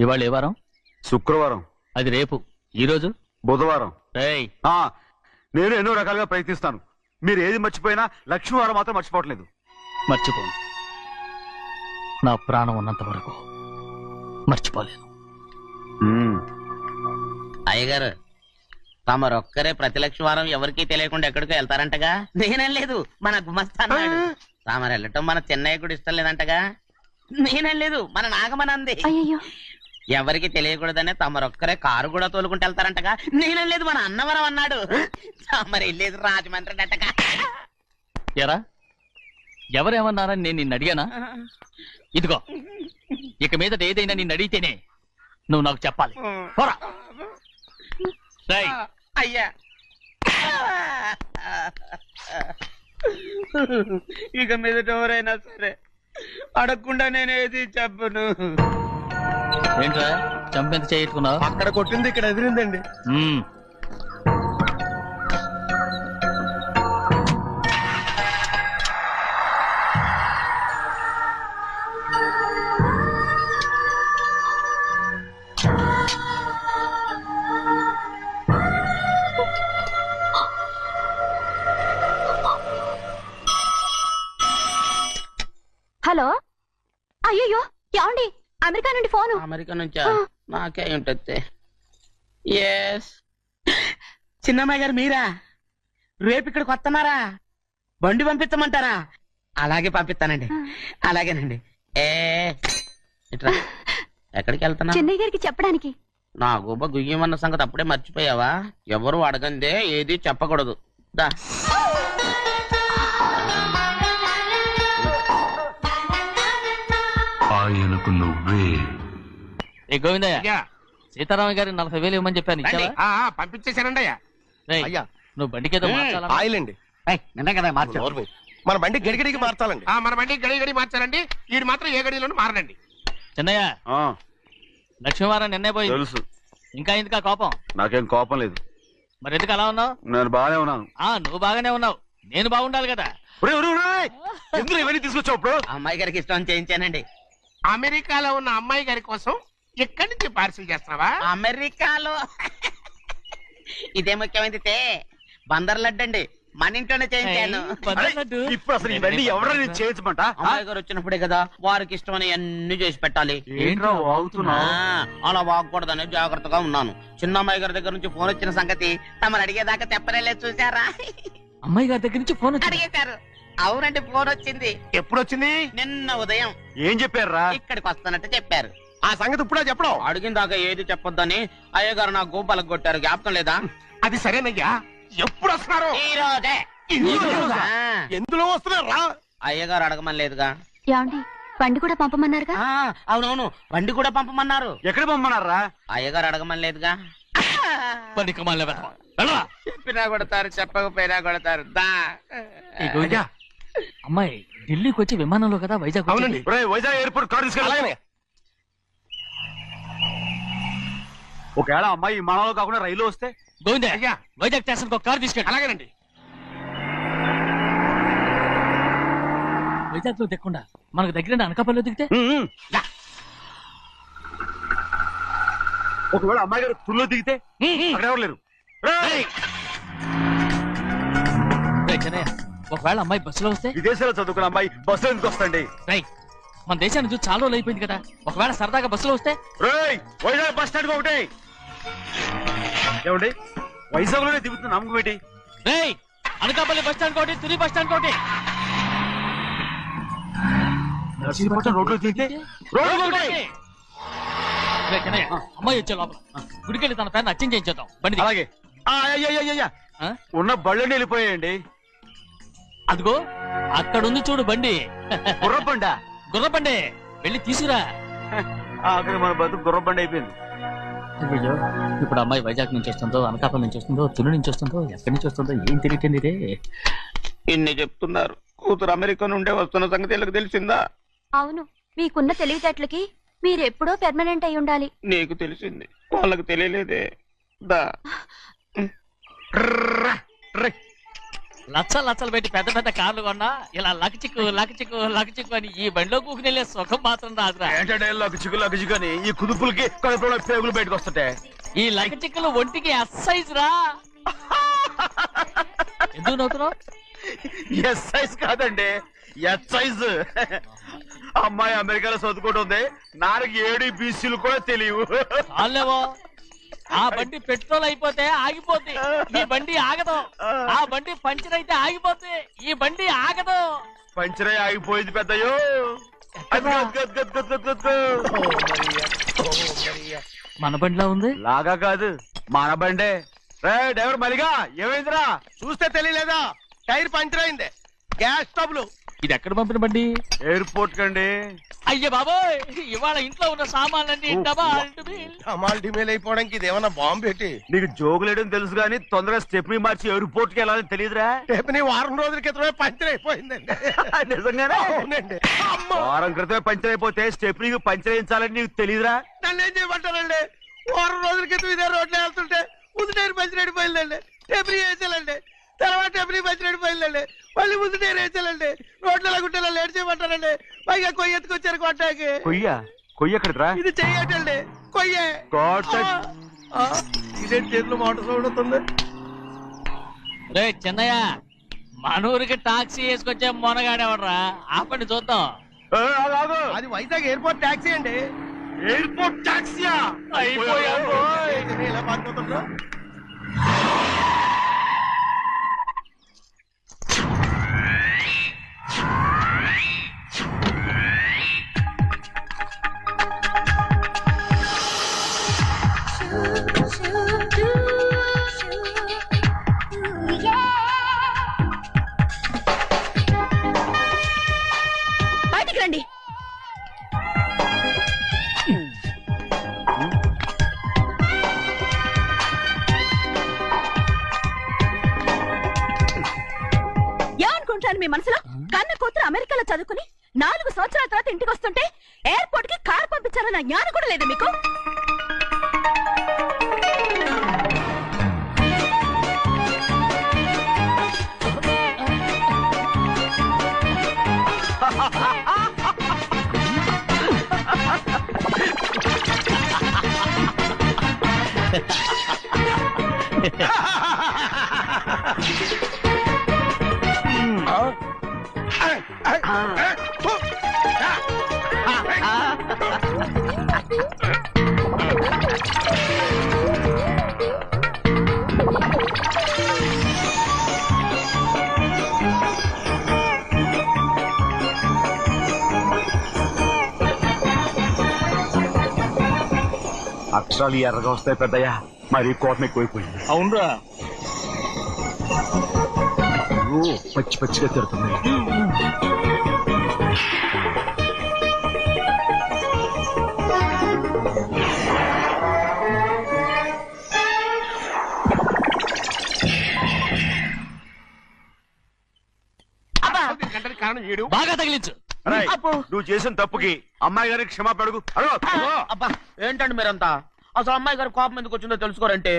ఇవాళ ఏ వారం? శుక్రవారం. అది రేపు. ఈ రోజు బుధవారం. రేయ్, నేను ఎన్నో రకాలుగా ప్రయత్నిస్తాను. మీరు ఏది మర్చిపోయినా లక్ష్మీవారం మాత్రం మర్చిపోవట్లేదు. మర్చిపోను. నా ప్రాణం ఉన్నంత వరకు మర్చిపోలేను. అయ్యగారు, తమరొక్కరే ప్రతి లక్షవారం ఎవరికీ తెలియకుండా ఎక్కడికో వెళ్తారంటగా? నేనేం లేదు, మన గుమస్తా అన్నాడు. తామరు వెళ్ళటం మన చెన్నయ్య కూడా ఇష్టం లేదంటగా? నేనేం లేదు, మన నాగమనంది. ఎవరికి తెలియకూడదనే తమరొక్కరే కారు కూడా తోలుకుంటూ వెళ్తారంటగా? నేనేం లేదు, మన అన్నవరం అన్నాడు. తమరు వెళ్ళేది రాజమండ్రి అంటగా. ఎరా, ఎవరేమన్నారని నేను నిన్ను అడిగానా? ఇదిగో, ఇక మీదట ఏదైనా నిన్ను అడిగితేనే నువ్వు నాకు చెప్పాలి. పోరా. అయ్యా, ఇక మీదట ఎవరైనా సరే అడగకుండా నేనేది చెప్పను. ఏంట్రా చంపెంత చేయించుకున్నావు? అక్కడ కొట్టింది ఇక్కడ ఎదిరిందండి. హలో, అయ్యో ఏమండి? అమెరికా నుండి ఫోను. అమెరికా నుంచా? నాకే ఉంటుంది. చిన్నమ్మాయి గారు మీరా? రేపు ఇక్కడికి వస్తున్నారా? బండి పంపిస్తామంటారా? అలాగే పంపిస్తానండి. అలాగేనండి. ఇట్రా. ఎక్కడికి వెళ్తున్నా? చెన్నై గారికి చెప్పడానికి. నా గుబ్బ గుయ్యమన్న సంగతి అప్పుడే మర్చిపోయావా? ఎవరు అడగందే ఏది చెప్పకూడదు. దా. ఏ గోవిందయ్య, సీతారామ గారి 40,000 ఇవ్వమని చెప్పాను ఇచ్చావా? పంపించేశానండి అయ్యా. రేయ్, అయ్యా నువ్వు బండికేదో మార్చాలా? ఆయిల్ అండి. నిన్న కదా మార్చా. మన బండి గడిగడికి మార్చాలండి. మన బండి గడిగడి మార్చాలండి. వీడు మాత్రం ఏ గడిలోనూ మారనండి. చిన్నయ్య, ఆ, లక్ష్మీవారం నిన్నే పోయింది. తెలుసు. ఇంకా ఎందుకా కోపం? నాకేం కోపం లేదు, మరి ఎందుకు అలా ఉన్నావు? నేను బాగానే ఉన్నాను. నువ్వు బాగానే ఉన్నావు, నేను బాగుండాలి కదా. ఒరేయ్, ఒరేయ్, ఒరేయ్, ఎందుకు ఇవన్నీ తీసుకొచ్చావు ఇప్పుడు? అమ్మాయి గారికి ఇష్టం చేయించానండి. అమెరికాలో ఉన్న అమ్మాయి గారి కోసం ఎక్కడి నుంచి పార్సిల్ చేస్తున్నావా? అమెరికాలో ఇదే ముఖ్యమైనది బందర్ లడ్డు అండి, మన ఇంట్లోనే చేయించాను. ఇప్పుడు అసలు ఇవన్నీ ఎవరైనా చేయించమంట? అమ్మాయి గారు వచ్చినప్పుడే కదా వారికి ఇష్టమని అన్ని చేసి పెట్టాలి. ఏంట్రా వాగుతున్నావు? అలా వాగకూడదని జాగ్రత్తగా ఉన్నాను. చిన్న అమ్మాయి గారి దగ్గర నుంచి ఫోన్ వచ్చిన సంగతి తమరు అడిగేదాకా చెప్పలేదు, చూసారా? అమ్మాయి గారి దగ్గర నుంచి ఫోన్ వచ్చింది. అడిగేశారు. అవునండి, ఫోన్ వచ్చింది. ఎప్పుడు వచ్చింది? నిన్న ఉదయం. ఏం చెప్పారా? ఇక్కడికి వస్తానంటే చెప్పారు. ఆ సంగతి ఇప్పుడే చెప్పడం. అడిగిన దాకా ఏది చెప్పొద్దని అయ్యగారు నా గోపాలకు కొట్టారు, జ్ఞాపకం లేదా? అది సరేనయ్యా, ఎప్పుడు వస్తున్నారు? ఈ రోజే. ఎందులో వస్తున్నారా? అయ్యగారు అడగమని లేదుగా. ఏమండి, బండి కూడా పంపమన్నారుగా? అవునవును, బండి కూడా పంపమన్నారు. ఎక్కడ పంపమన్నారా? అయ్యగారు అడగమని లేదుగా. చెప్పినా కొడతారు, చెప్పకపోయినా కొడతారు. అమ్మాయి ఢిల్లీకి వచ్చి విమానంలో కదా వైజాగ్ వచ్చింది. ఒరేయ్, వైజాగ్ ఎయిర్పోర్ట్ కార్ తీసుకెళ్ళి. ఒకవేళ అమ్మాయి విమానంలో కాకుండా రైలు వస్తే? గోవిందే, వైజాగ్ స్టేషన్ ఒక కార్ తీసుకెళ్ళి. అలాగేనండి. వైజాగ్ లో దిక్కుండా మనకు దగ్గర అనకాపల్లిలో దిగితే? ఒకవేళ అమ్మాయి గారు తుల్లో దిగితే? అక్కడ ఎవరు లేరు. చెన్నయ్య, ఒకవేళ అమ్మాయి బస్సులో వస్తే? విదేశాల్లో చదువుకున్న అమ్మాయి బస్సు ఎందుకు వస్తండి? మన దేశాన్ని చూసి చాలా రోజులు అయిపోయింది కదా, ఒకవేళ సరదాగా బస్సులో వస్తే? వైజాగ్ బస్ స్టాండ్ ఒకటి. ఏమండి, వైజాగ్ లోనే దిగుతున్న నమ్మకం ఏంటి? అనకాపల్లి బస్ స్టాండ్ కోటి, తుని బస్ స్టాండ్ కోటి. నర్సీపట్నం రోడ్లో దిగితే అమ్మాయి వచ్చే లోపల గుడికెళ్ళి తన పేరుని అచ్చం చేయించేద్దాం. బండి అలాగే. ఉన్న బళ్ళని వెళ్ళిపోయాయండి. అదిగో అక్కడుంది చూడు బండి. గుర్రబండా? గుర్రబండి, వెళ్ళి తీసుకురా. అక్కడ మన బతుకు గుర్రబండి అయిపోయింది. అయ్యో, ఇప్పుడు అమ్మాయి వైజాగ్ నుంచి వస్తుందో, అనకాపల్లి నుంచి వస్తుందో, తుని నుంచి వస్తుందో, ఎక్కడి నుంచి వస్తుందో ఏం తెలియటండి రే. ఇన్ని చెప్తున్నారు, కూతురు అమెరికా నుండే వస్తున్న సంగతి వీళ్ళకి తెలిసిందా? అవును, మీకున్న తెలివితేటలకి మీరెప్పుడో పెర్మనెంట్ అయి ఉండాలి. నీకు తెలిసింది, వాళ్ళకి తెలియలేదే. దా లచ్చలు పెట్టి పెద్ద పెద్ద కార్లు కొన్నా ఇలా లకచిక్కు లకచిక్కు లకచిక్కు అని ఈ బండిలో కూకుని వెళ్ళే సుఖం మాత్రం రాదురా. ఏంటంటే లకచిక్కు అని ఈ కుదుపులకి కడుపులో పేగులు బయటకు వస్తుంటాయి. ఈ లకచిక్కులు ఒంటికి ఎక్సైజ్ రా. ఎందుకు నవ్వుతున్నావు? ఎక్సైజ్ కాదండి, ఎక్సైజ్. అమ్మాయి అమెరికాలో చదువుకుంటుంది, నాకు 7 BCలు కూడా తెలియవు. చాలేవో, ఆ బండి పెట్రోల్ అయిపోతే ఆగిపోద్ది, ఈ బండి ఆగదు. ఆ బండి పంచర్ అయితే ఆగిపోద్ది, ఈ బండి ఆగదు. పంచరే ఆగిపోయింది పెద్దయ్యో. మన బండిలో ఉంది. లాగా కాదు, మన బండే. డ్రైవర్ మలిగా, ఏమైందిరా? చూస్తే తెలియలేదా? టైర్ పంచర్ అయింది. Gas trouble. ఇది ఎక్కడ పంపిన బండి? ఎయిర్పోర్ట్ కండి. అయ్య బాబోయ్, ఇవాళ ఇంట్లో ఉన్న సామాన్లన్నీ డమాల్ డిమేల్ అయిపోవడానికి ఇది ఏమన్నా బాంబు పెట్టి? నీకు జోగులేయడం తెలుసు కానీ తొందరగా స్టెప్ని మార్చి ఎయిర్పోర్ట్ కి వెళ్ళాలని తెలియదురా? స్టెప్ని వారం రోజుల క్రితమే పంచర్ అయిపోయిందండి. నిజంగానే? అవునండి. వారం క్రితమే పంచర్ అయిపోతే స్టెప్ని పంచర్ వేయించాలని నీకు తెలియదురా? నన్ను ఏం చేయమంటారండి? వారం రోజుల క్రితం ఇదే రోడ్లో వెళ్తుంటే ముందు టైర్ పంచర్ అయిపోయిందండి. స్టెప్ని వేసాలండి, తర్వాత స్టెప్ని పంచర్ అయిపోయిందండి, మళ్ళీ ముందు టైర్ వేసాలండి. రోడ్లు ఎలా గుంటే లేట్ చేయమంటారండి. పైగా కొయ్య ఎత్తుకొచ్చారు కొట్టాకి. కొయ్య ఎక్కడిరా? ఇది చెయ్యటండి, కొయ్యే. ఇదే చేతులు మోటార్ సౌండ్ అవుతుంది. రే చిన్నయ్య, మనూరికి టాక్సీ వేసుకొచ్చే మొనగాడేవడరా, ఆపండి చూద్దాం. అది వైజాగ్ ఎయిర్పోర్ట్ టాక్సీ అండి. ఎయిర్పోర్ట్ టాక్సీయా? ఇలా పారిపోతుండ్రా. బయటికి రండి. అనుకుంటాను మీ మనసులో? కన్న కూతురు అమెరికాలో చదువుకుని 4 సంవత్సరాల తర్వాత ఇంటికి వస్తుంటే ఎయిర్పోర్ట్ కి కార్ పంపించాలన్న జ్ఞానం కూడా లేదు మీకు? అక్షరాలు ఎర్రగా వస్తాయి పెద్దయ్యా, మరి కోపం ఎక్కువైపోయింది. అవునరా, పచ్చి పచ్చిగా తిడుతుంది. కారణం ఏడు. బాగా తగిలించు. అరేయ్, నువ్వు చేసిన తప్పుకి అమ్మాయి గారికి క్షమాపణ అడుగు. అబ్బా ఏంటండి మీరంతా? అసలు అమ్మాయి గారు కోపం ఎందుకు వచ్చిందో తెలుసుకోరంటే,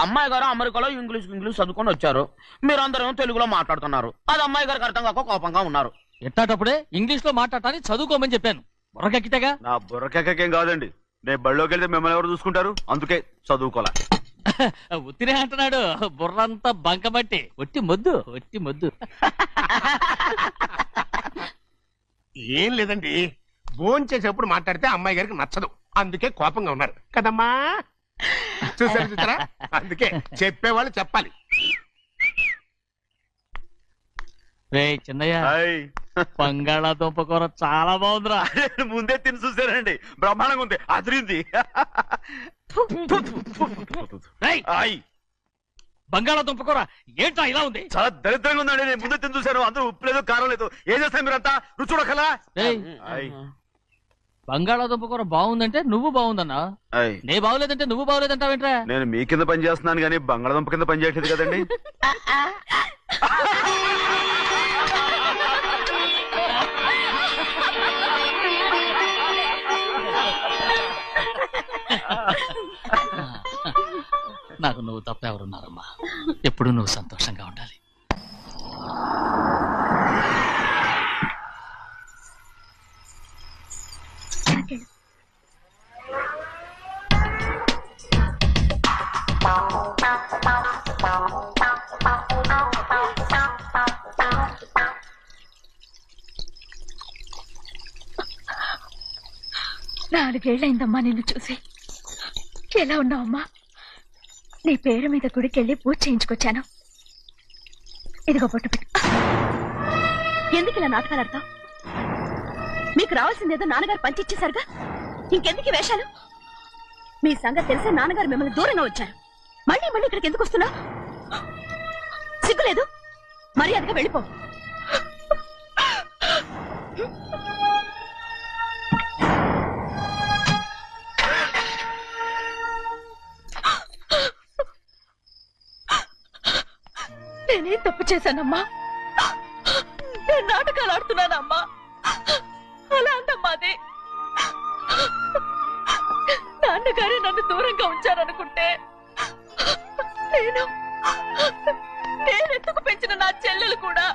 అమ్మాయి గారు అమెరికాలో ఇంగ్లీష్ చదువుకొని వచ్చారు, మీరందరూ తెలుగులో మాట్లాడుతున్నారు. అది అమ్మాయి గారికి అర్థం కాక కోపంగా ఉన్నారు. ఎట్టాటప్పుడే ఇంగ్లీష్ లో మాట్లాడటానికి చదువుకోమని చెప్పాను. బుర్రకెక్కితేగా. నా బుర్రకెక్కకేం కాదండి, నేను బళ్ళోకి వెళ్తే మిమ్మల్ని ఎవరు చూసుకుంటారు, అందుకే చదువుకోలే. ఉత్తినే అంటున్నాడు, బుర్రంతా బంకమట్టి. ఒట్టి మొద్దు, ఒట్టి మొద్దు. ఏం లేదండి, భోజనం చేసేప్పుడు మాట్లాడితే అమ్మాయి గారికి నచ్చదు, అందుకే కోపంగా ఉన్నారు కదమ్మా. చూసారా, అందుకే చెప్పేవాళ్ళు చెప్పాలి. రే చిన్నయ్య, హాయ్. బంగాళాదుంప కూర చాలా బాగుందిరా. ముందే తిని చూసానండి, బ్రహ్మాండంగా ఉంది, అదిరింది. హాయ్. బంగాళాదుంప కూర ఏంటా ఇలా ఉంది? చాలా దరిద్రంగా ఉందండి, నేను ముందే తిని చూశాను, అందరూ ఉప్పు లేదు కారం లేదు. ఏం చేస్తాను మీరంతా, రుచి చూడకలా. హాయ్. బంగాళాదుంప కూర బాగుందంటే నువ్వు బాగుందన్నా, హాయ్. నే బాగులేదంటే నువ్వు బాగులేదంటావేంట్రా? నేను మీ కింద పని చేస్తున్నాను కానీ బంగాళదుంప కింద పని చేయట్లేదు కదండి. నాకు నువ్వు తప్ప ఎవరున్నారమ్మా? ఎప్పుడు నువ్వు సంతోషంగా ఉండాలి. నాలుగేళ్లైందమ్మా నిన్ను చూసి. ఎలా ఉన్నావమ్మా? నీ పేరు మీద గుడికెళ్ళి పూజ చేయించుకొచ్చాను. ఇదిగో పొట్టు పెట్టు. ఎందుకు ఇలా నాటకాలు ఆడతావు? మీకు రావాల్సిందేదో నాన్నగారు పంచిచ్చేశారుగా, ఇంకెందుకు ఈ వేషాలు? మీ సంగతి తెలిసే నాన్నగారు మిమ్మల్ని దూరంగా వచ్చారు. మళ్ళీ మళ్ళీ ఇక్కడికి ఎందుకు వస్తున్నావు? సిగ్గులేదు? మర్యాదగా వెళ్ళిపో. నేనేం తప్పు చేశానమ్మా? నేను నాటకాలు ఆడుతున్నానమ్మా. అలా అందమ్మాది. నాన్నగారే నన్ను దూరంగా ఉంచారనుకుంటే నేనెందుకు పెంచిన నా చెల్లెలు కూడా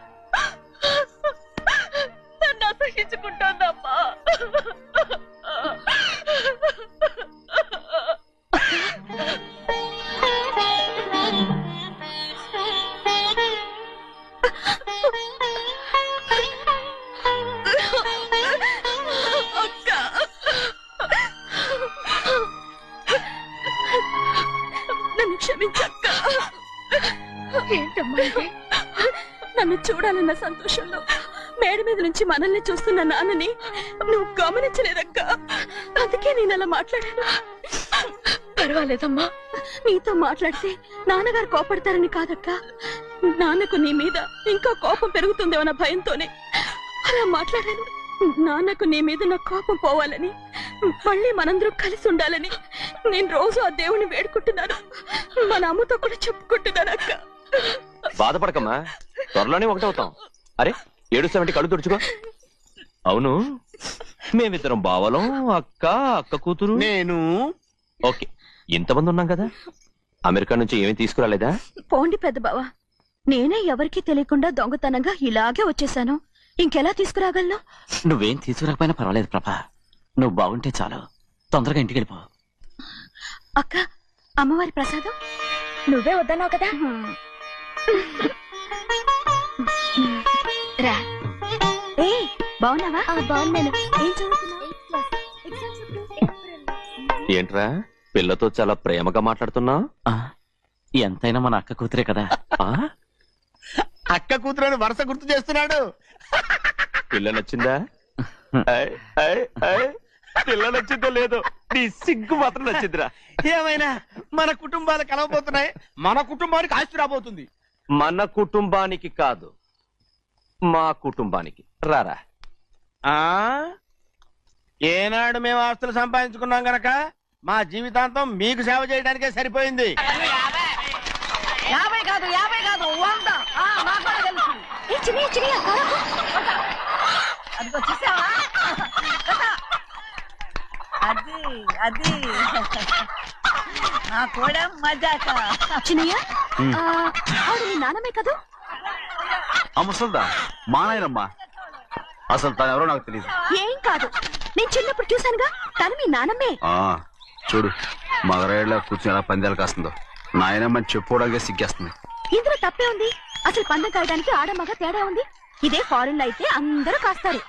నన్ను అసహించుకుంటోందమ్మా. నన్ను క్షమించక్క. ఏంటమ్మా ఇది? నన్ను చూడాలన్న సంతోషంలో మేడ మీద నుంచి మనల్ని చూస్తున్న నాన్నని నువ్వు గమనించలేదక్క. అందుకే నేను అలా మాట్లాడాను. పర్వాలేదమ్మా. నీతో మాట్లాడితే నాన్నగారు కోపడతారని కాదక్క, నాన్నకు నీ మీద ఇంకా కోపం పెరుగుతుందేమన్న భయంతోనే అలా మాట్లాడాను. నాన్నకు నీ మీద నా కోపం పోవాలని, మళ్ళీ మనందరం కలిసి ఉండాలని నేను రోజు ఆ దేవుని వేడుకుంటున్నాను. మన అమ్మతో కూడా చెప్పుకుంటున్నాను అక్క. బాధపడకమ్మా, త్వరలోనే ఒకటవుతాం. అరే ఏడుస్తామంటే కళ్ళు తుడుచుకో. అవును, మేమిద్దరం బావలం, అక్క కూతురు. నేను ఓకే, ఇంతమంది ఉన్నాం కదా. అమెరికా నుంచి ఏమీ తీసుకురాలేదా? పోండి పెద్ద బావ, నేనే ఎవరికీ తెలియకుండా దొంగతనంగా ఇలాగే వచ్చేసాను. ఇంకెలా తీసుకురాగలను? నువ్వేం తీసుకురాకపోయినా పర్వాలేదు ప్రభా, నువ్వు బాగుంటే చాలు. తొందరగా ఇంటికి వెళ్ళిపో. అక్క, అమ్మవారి ప్రసాదం నువ్వే వద్దన్నావు కదా. రా. ఏ బాగున్నావా? బాగున్నాను. ఏం చదువుతున్నావు? ఏంట్రా పిల్లతో చాలా ప్రేమగా మాట్లాడుతున్నావు? ఎంతైనా మన అక్క కూతురే కదా. అక్క కూతురని వరుస గుర్తు చేస్తున్నాడు. పిల్ల నచ్చిందా? పిల్ల నచ్చిందో లేదో, నీ సిగ్గు మాత్రం నచ్చిందిరా. ఏమైనా మన కుటుంబాలు కలవబోతున్నాయి, మన కుటుంబానికి ఆస్తి రాబోతుంది. మన కుటుంబానికి కాదు, మా కుటుంబానికి. రారా. ఏనాడు మేము ఆస్తులు సంపాదించుకున్నాం గనక మా జీవితాంతం మీకు సేవ చేయడానికే సరిపోయింది. 50 కాదు 100. ఏ చిన్నయ్య అదిగో చూసావా? అది నా కూడా మజాక. చిన్నయ్య, ఆవిడ నీ నాన్నమే కదా. ఆ ముసల్దా మా నాయనమ్మా. అసలు తను ఎవరో నాకు తెలియదు. ఏం కాదు, నేను చిన్నప్పుడు చూశానుగా, తను మీ నాన్నమ్మే. చూడు మగరాయిలా కూర్చుని ఎలా పందాలు కాస్తుందో. నాయనమ్మని చెప్పుకోవడానికి సిగ్గేస్తుంది. ఇందులో తప్పే ఉంది? అసలు పందెం కాయడానికి ఆడమగ తేడా ఉంది. ఇదే ఫారెన్ లో అయితే అందరూ కాస్తారు.